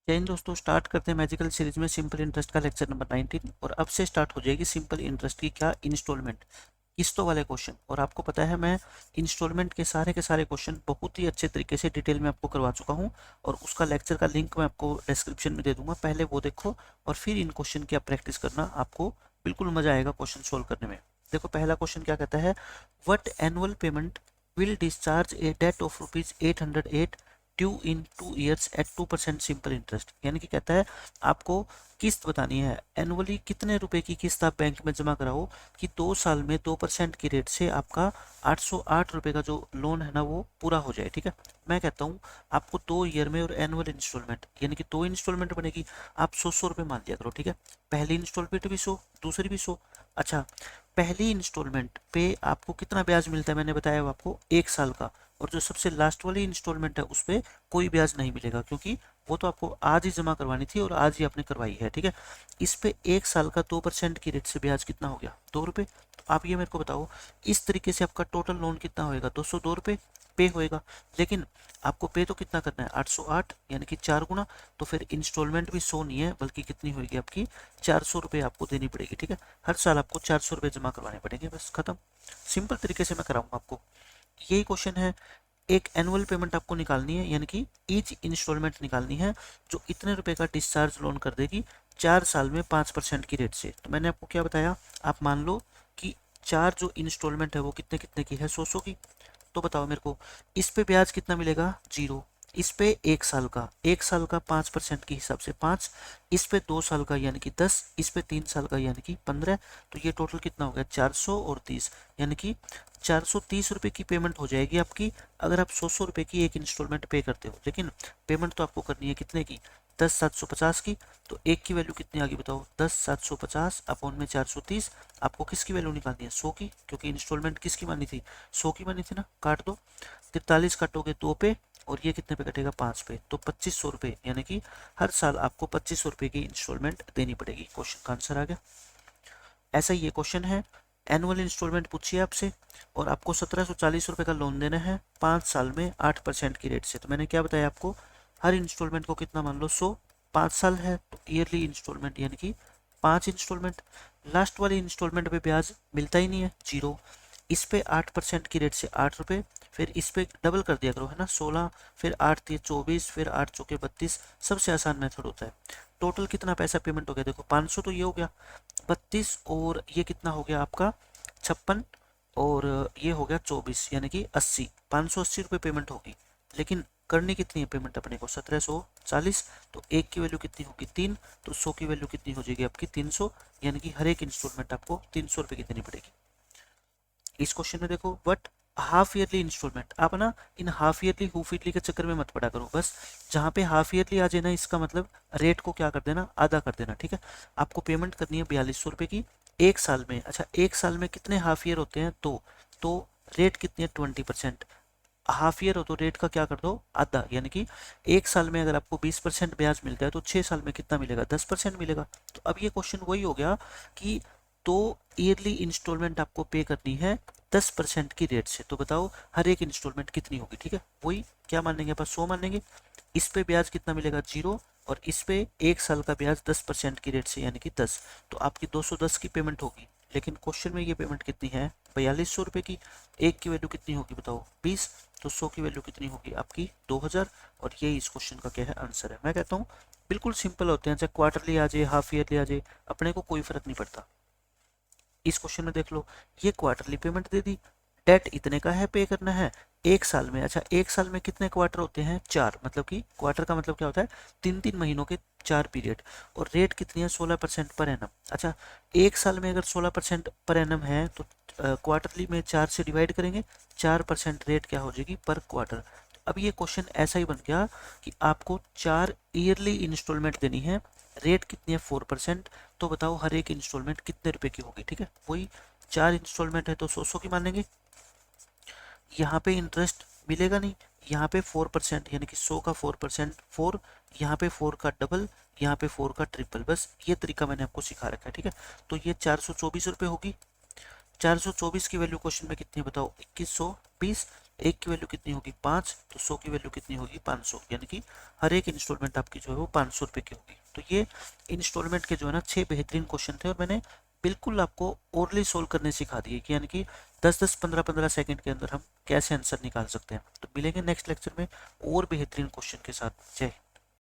जय हिंद दोस्तों, स्टार्ट करते हैं मैजिकल सीरीज में सिंपल इंटरेस्ट का लेक्चर नंबर 19। और अब से स्टार्ट हो जाएगी सिंपल इंटरेस्ट की क्या इंस्टॉलमेंट, किस्तों वाले क्वेश्चन। और आपको पता है मैं इंस्टॉलमेंट के सारे क्वेश्चन बहुत ही अच्छे तरीके से डिटेल में आपको करवा चुका हूं, और उसका लेक्चर का लिंक मैं आपको डिस्क्रिप्शन में दे दूंगा। पहले वो देखो और फिर इन क्वेश्चन की आप प्रैक्टिस करना, आपको बिल्कुल मजा आएगा क्वेश्चन सोल्व करने में। देखो पहला क्वेश्चन क्या कहता है, what annual payment will discharge a debt of ₹808 due in 2 years at 2% simple interest. यानी कि कहता है आपको किस्त बतानी है, एनुअली कितने रुपए की किस्त आप बैंक में जमा कराओ कि 2 साल में 2% की रेट से आपका 808 रुपए का जो लोन है ना वो पूरा हो जाए। ठीक है, मैं कहता हूँ आपको 2 ईयर में और एनुअल इंस्टॉलमेंट यानी कि 2 इंस्टॉलमेंट बनेगी। आप 100 रुपये मान लिया करो। ठीक है, पहली इंस्टॉलमेंट भी 100, दूसरी भी 100। अच्छा, पहली इंस्टॉलमेंट पे आपको कितना ब्याज मिलता है मैंने बताया आपको 1 साल का, और जो सबसे लास्ट वाली इंस्टॉलमेंट है उस पर कोई ब्याज नहीं मिलेगा, क्योंकि वो तो आपको आज ही जमा करवानी थी और आज ही आपने करवाई है। ठीक है, इस पे 1 साल का 2% की रेट से ब्याज कितना हो गया, 2 रुपये। तो आप ये मेरे को बताओ, इस तरीके से आपका टोटल लोन कितना होएगा, 202 रुपये पे होएगा। लेकिन आपको पे तो कितना करना है, 808 यानी कि 4 गुना। तो फिर इंस्टॉलमेंट भी 100 नहीं है, बल्कि कितनी होगी आपकी, 400 रुपये आपको देनी पड़ेगी। ठीक है, हर साल आपको 400 रुपये जमा करवाने पड़ेंगे, बस खत्म। सिंपल तरीके से मैं कराऊंगा आपको, यही क्वेश्चन है। एक एनुअल पेमेंट आपको निकालनी है, यानी कि ईच इंस्टॉलमेंट निकालनी है जो इतने रुपए का डिस्चार्ज लोन कर देगी 4 साल में 5% की रेट से। तो मैंने आपको क्या बताया, आप मान लो कि चार जो इंस्टॉलमेंट है वो कितने कितने की है, 100 की। तो बताओ मेरे को, इस पे ब्याज कितना मिलेगा, 0। इस पे 1 साल का 5% के हिसाब से 5, इस पे 2 साल का यानी कि 10, इस पे 3 साल का यानी कि 15। तो ये टोटल कितना हो गया, 400 और 30, यानी कि 430 रुपये की पेमेंट हो जाएगी आपकी, अगर आप 100 रुपये की एक इंस्टॉलमेंट पे करते हो। लेकिन पेमेंट तो आपको करनी है कितने की, 10,750 की। तो एक की वैल्यू कितनी आ गई बताओ, 10,750 अपॉन में 430। आपको किसकी वैल्यू निकालनी है, 100 की, क्योंकि इंस्टॉलमेंट किसकी मानी थी, 100 की मानी थी ना। काट दो, 43 काटोगे 2 पे, और ये कितने पे कटेगा, 5 पे, तो 2500 रुपये, यानी कि हर साल आपको 2500 रुपये की इंस्टॉलमेंट देनी पड़ेगी। क्वेश्चन का आंसर आ गया। ऐसा ही ये क्वेश्चन है, एनुअल इंस्टॉलमेंट पूछिए आपसे, और आपको 1740 रुपये का लोन देना है 5 साल में 8% की रेट से। तो मैंने क्या बताया आपको, हर इंस्टॉलमेंट को कितना मान लो, 100, 5 साल है तो ईयरली इंस्टॉलमेंट यानी कि 5 इंस्टॉलमेंट। लास्ट वाली इंस्टॉलमेंट पे ब्याज मिलता ही नहीं है, 0। इस पे 8% की रेट से 8 रुपये, फिर इस पे डबल कर दिया करो, है ना, 16, फिर 8 × 3 = 24, फिर 8 × 4 = 32। सबसे आसान मेथड होता है। टोटल कितना पैसा पेमेंट हो गया, देखो 500 तो ये हो गया, 32 और ये कितना हो गया आपका 56, और ये हो गया 24, यानी कि 80, 580 रुपये पेमेंट होगी। लेकिन करनी कितनी है पेमेंट अपने को, 1740। तो एक की वैल्यू कितनी होगी, 3। तो 100 की वैल्यू कितनी हो जाएगी आपकी, 300, यानी कि हर एक इंस्टॉलमेंट आपको 300 रुपये की देनी पड़ेगी। इस क्वेश्चन में देखो, बट हाफ ईयरली इंस्टॉलमेंट, आप ना in half yearly half yearly के चक्कर में मत पड़ा करो। बस जहाँ पे हाफ ईयरली आ जाए ना, इसका मतलब रेट को क्या कर देना, आधा कर देना। ठीक है, आपको पेमेंट करनी है 4200 रुपये की 1 साल में। अच्छा, 1 साल में कितने हाफ ईयर होते हैं, तो रेट कितनी है, 20%। हाफ ईयर हो तो रेट का क्या कर दो, आधा, यानी कि 1 साल में अगर आपको 20% ब्याज मिलता है तो 6 साल में कितना मिलेगा, 10% मिलेगा। तो अब ये क्वेश्चन वही हो गया कि तो ईयरली इंस्टॉलमेंट आपको पे करनी है 10% की रेट से। तो बताओ हर एक इंस्टॉलमेंट कितनी होगी। ठीक है, वही क्या मानेंगे अपन, 100 मानेंगे। इस पे ब्याज कितना मिलेगा, 0, और इस पे 1 साल का ब्याज 10% की रेट से यानी कि 10। तो आपकी 210 की पेमेंट होगी। लेकिन क्वेश्चन में ये पेमेंट कितनी है, 4200 रुपये की। एक की वैल्यू कितनी होगी बताओ, 20। तो 100 की वैल्यू कितनी होगी आपकी, 2000। और यही इस क्वेश्चन का क्या है, आंसर है। मैं कहता हूँ बिल्कुल सिंपल होते हैं, चाहे क्वार्टरली आ जाए हाफ ईयरली आ जाए, अपने को कोई फर्क नहीं पड़ता। इस क्वेश्चन में देख लो, ये क्वार्टरली पेमेंट दे दी, डेट इतने का है, पे करना है 1 साल में। अच्छा, 1 साल में कितने क्वार्टर होते हैं, 4, मतलब कि क्वार्टर का मतलब क्या होता है, 3 3 महीनों के 4 पीरियड। और रेट कितनी है, 16% पर एनम। अच्छा, 1 साल में अगर 16% पर एनम है तो क्वार्टरली में 4 से डिवाइड करेंगे, 4% रेट क्या हो जाएगी पर क्वार्टर। अब ये क्वेश्चन ऐसा ही बन गया कि आपको 4 ईयरली इंस्टॉलमेंट देनी है, रेट कितनी है 4%। तो बताओ हर एक इंस्टॉलमेंट कितने रुपए की होगी। ठीक है, वही 4 इंस्टॉलमेंट है तो 100 की मानेंगे। यहाँ पे इंटरेस्ट मिलेगा नहीं, यहाँ पे 4% यानी कि 100 का 4%, 4, यहाँ पे 4 का डबल, यहाँ पे 4 का ट्रिपल। बस ये तरीका मैंने आपको सिखा रखा है। ठीक है, तो ये 424 रुपये होगी। 424 की वैल्यू क्वेश्चन में कितनी बताओ, 2120। एक की वैल्यू कितनी होगी 5, तो 100 की वैल्यू कितनी होगी 500, यानी कि हर एक इंस्टॉलमेंट आपकी जो है वो 500 रुपये की होगी। तो ये इंस्टॉलमेंट के जो है ना 6 बेहतरीन क्वेश्चन थे और मैंने बिल्कुल आपको ओरली सोल्व करने सिखा दिए कि यानी कि 10-10 15-15 सेकंड के अंदर हम कैसे आंसर निकाल सकते हैं। तो मिलेंगे नेक्स्ट लेक्चर में और बेहतरीन क्वेश्चन के साथ। जय